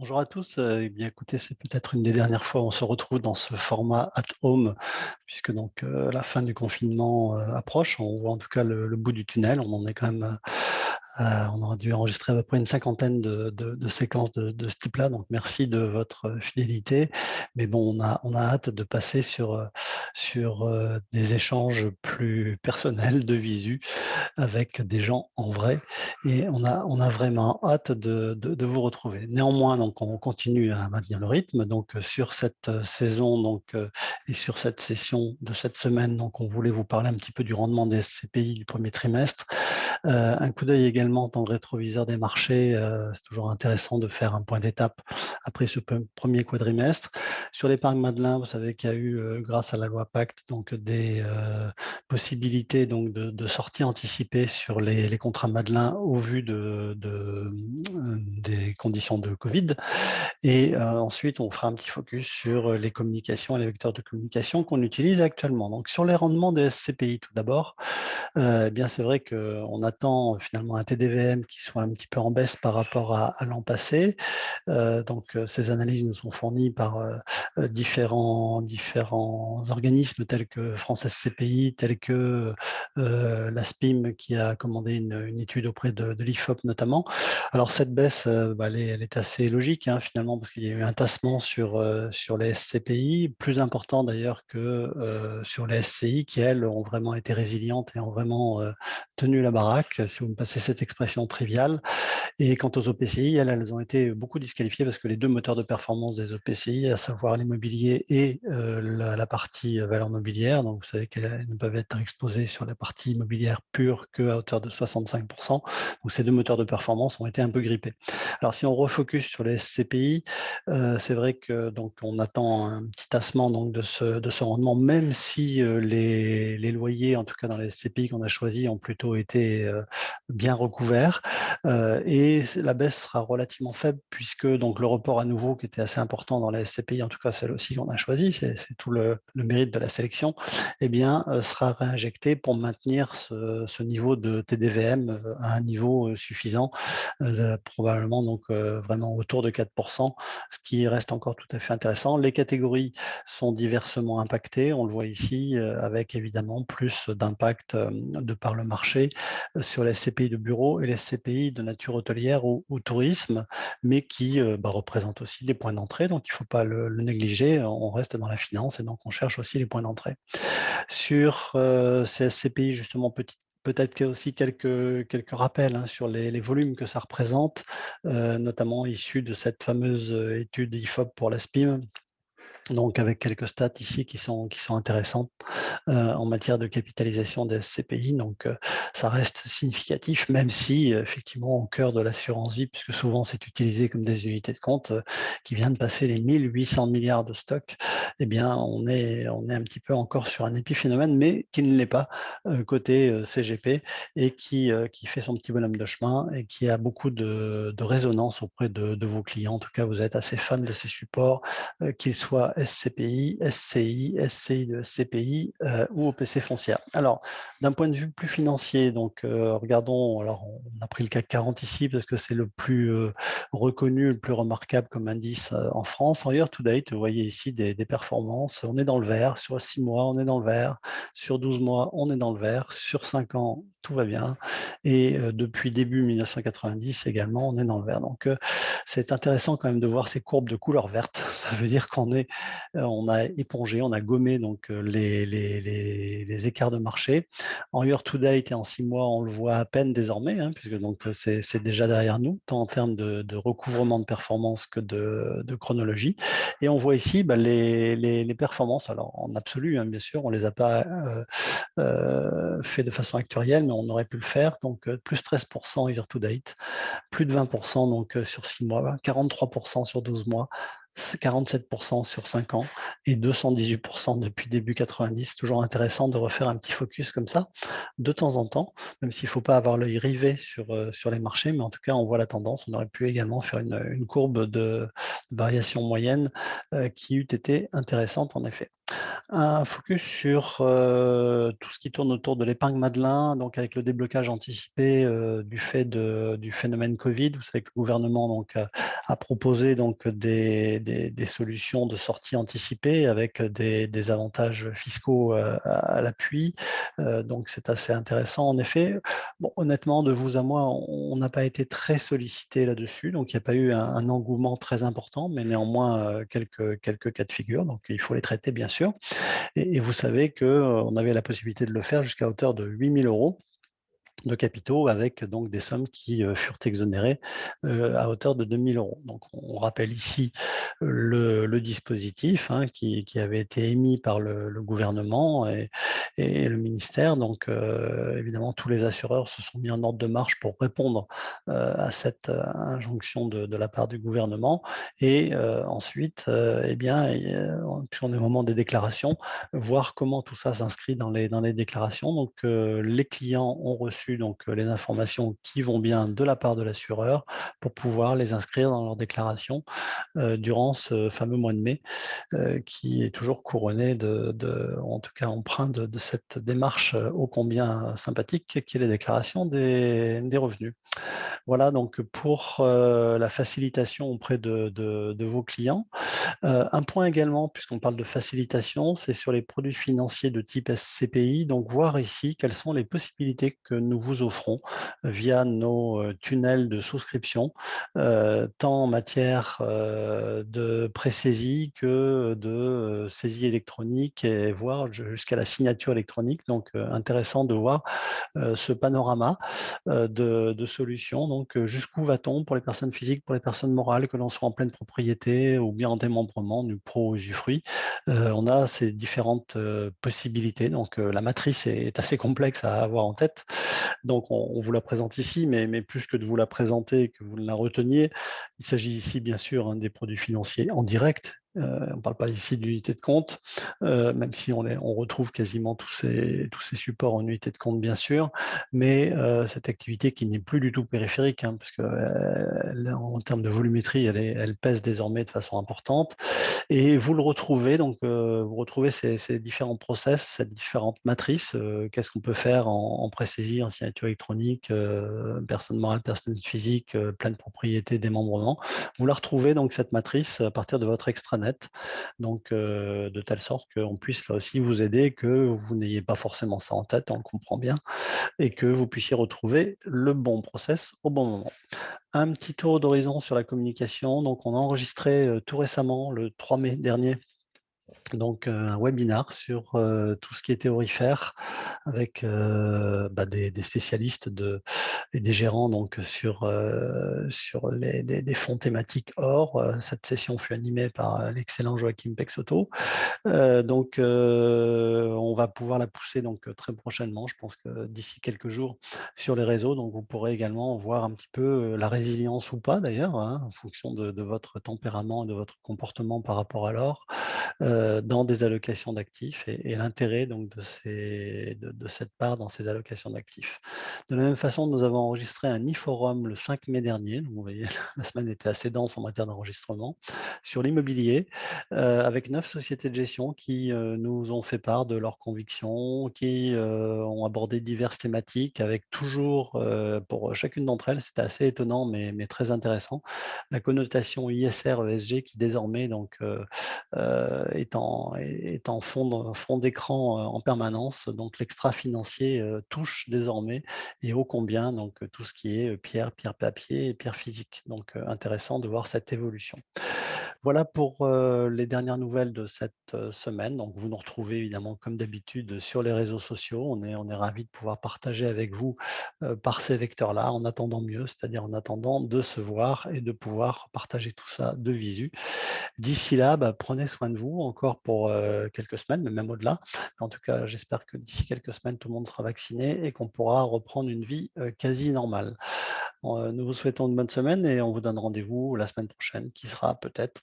Bonjour à tous. Eh bien, écoutez, c'est peut-être une des dernières fois où on se retrouve dans ce format at home, puisque donc la fin du confinement approche. On voit en tout cas le bout du tunnel. On en est quand même, on aura dû enregistrer à peu près une cinquantaine de séquences de ce type-là. Donc, merci de votre fidélité. Mais bon, on a hâte de passer sur des échanges plus personnels de visu avec des gens en vrai et on a vraiment hâte de vous retrouver. Néanmoins, donc on continue à maintenir le rythme. Donc, sur cette, saison donc, et sur cette session de cette semaine, donc on voulait vous parler un petit peu du rendement des SCPI du premier trimestre. Un coup d'œil également dans le rétroviseur des marchés, c'est toujours intéressant de faire un point d'étape après ce premier quadrimestre. Sur l'épargne Madelin, vous savez qu'il y a eu, grâce à la loi Pacte, donc des, possibilités donc de sortie anticipée sur les contrats Madelin au vu des conditions de Covid. Et ensuite, on fera un petit focus sur les communications et les vecteurs de communication qu'on utilise actuellement. Donc sur les rendements des SCPI tout d'abord, eh bien c'est vrai qu'on attend finalement un TDVM qui soit un petit peu en baisse par rapport à l'an passé. Donc, ces analyses nous sont fournies par différents organismes tels que France SCPI, tels que la SPIM qui a commandé une étude auprès de l'IFOP notamment. Alors cette baisse, elle est assez logique finalement parce qu'il y a eu un tassement sur les SCPI, plus important d'ailleurs que sur les SCI qui, elles, ont vraiment été résilientes et ont vraiment tenu la baraque, si vous me passez cette expression triviale. Et quant aux OPCI, elles ont été beaucoup disqualifiées parce que les deux moteurs de performance des OPCI, à savoir l'immobilier et la partie valeur mobilière, donc vous savez qu'elles ne peuvent être exposées sur la partie immobilière pure qu'à hauteur de 65%. Donc ces deux moteurs de performance ont été un peu grippés. Alors si on refocus sur les SCPI, c'est vrai que donc on attend un petit tassement donc de ce rendement, même si les loyers, en tout cas dans les SCPI qu'on a choisis, ont plutôt été bien recouverts. Et la baisse sera relativement faible puisque donc le report à nouveau qui était assez important dans la SCPI, en tout cas celle aussi qu'on a choisie, c'est tout le mérite de la sélection, eh bien, sera réinjecté pour maintenir ce niveau de TDVM à un niveau suffisant, probablement donc vraiment autour de 4%, ce qui reste encore tout à fait intéressant. Les catégories sont diversement impactées, on le voit ici, avec évidemment plus d'impact de par le marché sur les SCPI de bureau et les SCPI de nature hôtelière ou tourisme, mais qui représentent aussi des points d'entrée, donc il ne faut pas le négliger. On reste dans la finance et donc on cherche aussi les points d'entrée. Sur ces SCPI, justement, peut-être qu'il y a aussi quelques rappels sur les volumes que ça représente, notamment issus de cette fameuse étude IFOP pour la SPIM, donc avec quelques stats ici qui sont intéressantes en matière de capitalisation des SCPI. Donc, ça reste significatif, même si, effectivement, au cœur de l'assurance vie, puisque souvent c'est utilisé comme des unités de compte, qui vient de passer les 1 800 milliards de stocks, eh bien, on est un petit peu encore sur un épiphénomène, mais qui ne l'est pas côté CGP et qui fait son petit bonhomme de chemin et qui a beaucoup de résonance auprès de vos clients. En tout cas, vous êtes assez fan de ces supports, qu'ils soient SCPI, SCI, SCI de SCPI ou OPC foncière. Alors, d'un point de vue plus financier, donc regardons, alors on a pris le CAC 40 ici parce que c'est le plus reconnu, le plus remarquable comme indice en France. En year to date, vous voyez ici des performances. On est dans le vert. Sur 6 mois, on est dans le vert. Sur 12 mois, on est dans le vert. Sur 5 ans, tout va bien. Et depuis début 1990 également, on est dans le vert. Donc, c'est intéressant quand même de voir ces courbes de couleur verte. Ça veut dire on a épongé, on a gommé donc les écarts de marché. En year to date et en 6 mois, on le voit à peine désormais, puisque donc c'est déjà derrière nous, tant en termes de recouvrement de performance que de chronologie. Et on voit ici les performances, alors en absolu, bien sûr, on ne les a pas fait de façon actuarielle, mais on aurait pu le faire. Donc, plus 13% year to date, plus de 20% donc, sur 6 mois, 43% sur 12 mois, 47% sur 5 ans et 218% depuis début 90. Toujours intéressant de refaire un petit focus comme ça de temps en temps, même s'il ne faut pas avoir l'œil rivé sur les marchés, mais en tout cas, on voit la tendance. On aurait pu également faire une courbe de variation moyenne qui eût été intéressante en effet. Un focus sur tout ce qui tourne autour de l'épargne Madelin, donc avec le déblocage anticipé du fait du phénomène Covid. Vous savez que le gouvernement donc, à proposer donc des solutions de sortie anticipée avec des avantages fiscaux à l'appui. Donc c'est assez intéressant en effet. Bon, honnêtement, de vous à moi, on n'a pas été très sollicité là-dessus, donc il n'y a pas eu un engouement très important, mais néanmoins quelques cas de figure, donc il faut les traiter bien sûr. Et vous savez qu'on avait la possibilité de le faire jusqu'à hauteur de 8 000 € de capitaux avec donc des sommes qui furent exonérées à hauteur de 2 000 €. Donc on rappelle ici le dispositif qui avait été émis par le gouvernement et le ministère. Donc évidemment, tous les assureurs se sont mis en ordre de marche pour répondre à cette injonction de la part du gouvernement. Et ensuite, eh bien, puisqu'on est au moment des déclarations, voir comment tout ça s'inscrit dans les déclarations. Donc, les clients ont reçu donc les informations qui vont bien de la part de l'assureur pour pouvoir les inscrire dans leur déclaration durant ce fameux mois de mai qui est toujours couronné en tout cas empreint de cette démarche ô combien sympathique qui est la déclaration des revenus. Voilà donc pour la facilitation auprès de vos clients. Un point également, puisqu'on parle de facilitation, c'est sur les produits financiers de type SCPI. Donc, voir ici quelles sont les possibilités que nous vous offrons via nos tunnels de souscription, tant en matière de pré-saisie que de saisie électronique et voire jusqu'à la signature électronique. Donc, intéressant de voir ce panorama de solutions. Donc, jusqu'où va-t-on pour les personnes physiques, pour les personnes morales, que l'on soit en pleine propriété ou bien en démembrement, du pro usufruit. On a ces différentes possibilités. Donc, la matrice est assez complexe à avoir en tête. Donc, on vous la présente ici, mais plus que de vous la présenter, que vous la reteniez, il s'agit ici, bien sûr, des produits financiers en direct. On ne parle pas ici d'unité de compte, même si on retrouve quasiment tous ces supports en unité de compte, bien sûr, mais cette activité qui n'est plus du tout périphérique, puisque en termes de volumétrie, elle pèse désormais de façon importante. Et vous le retrouvez, donc vous retrouvez ces différents process, ces différentes matrices. Qu'est-ce qu'on peut faire en pré-saisie, en signature électronique, personne morale, personne physique, pleine propriété, démembrement. Vous la retrouvez donc cette matrice à partir de votre extranet, donc de telle sorte qu'on puisse là aussi vous aider, que vous n'ayez pas forcément ça en tête, on le comprend bien, et que vous puissiez retrouver le bon process au bon moment. Un petit tour d'horizon sur la communication. Donc, on a enregistré tout récemment, le 3 mai dernier, donc un webinar sur tout ce qui est théorifère avec des spécialistes et des gérants donc sur des fonds thématiques or. Cette session fut animée par l'excellent Joachim Pexotto. Donc, on va pouvoir la pousser donc très prochainement, je pense que d'ici quelques jours sur les réseaux. Donc, vous pourrez également voir un petit peu la résilience ou pas d'ailleurs, en fonction de votre tempérament et de votre comportement par rapport à l'or, dans des allocations d'actifs et l'intérêt donc de cette part dans ces allocations d'actifs. De la même façon, nous avons enregistré un e-forum le 5 mai dernier. Donc, vous voyez, la semaine était assez dense en matière d'enregistrement sur l'immobilier, avec 9 sociétés de gestion qui nous ont fait part de leurs convictions, qui ont abordé diverses thématiques avec toujours, pour chacune d'entre elles, c'était assez étonnant mais très intéressant, la connotation ISR-ESG qui désormais donc est en fond d'écran en permanence. Donc l'extra-financier touche désormais et ô combien donc tout ce qui est pierre papier et pierre physique. Donc intéressant de voir cette évolution. Voilà pour les dernières nouvelles de cette semaine. Donc, vous nous retrouvez évidemment comme d'habitude sur les réseaux sociaux. On est ravis de pouvoir partager avec vous par ces vecteurs-là, en attendant mieux, c'est-à-dire en attendant de se voir et de pouvoir partager tout ça de visu. D'ici là, prenez soin de vous encore pour quelques semaines, mais même au-delà. En tout cas, j'espère que d'ici quelques semaines, tout le monde sera vacciné et qu'on pourra reprendre une vie quasi normale. Nous vous souhaitons une bonne semaine et on vous donne rendez-vous la semaine prochaine, qui sera peut-être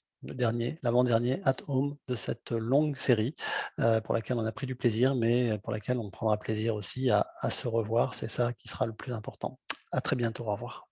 l'avant-dernier at home de cette longue série pour laquelle on a pris du plaisir, mais pour laquelle on prendra plaisir aussi à se revoir. C'est ça qui sera le plus important. À très bientôt. Au revoir.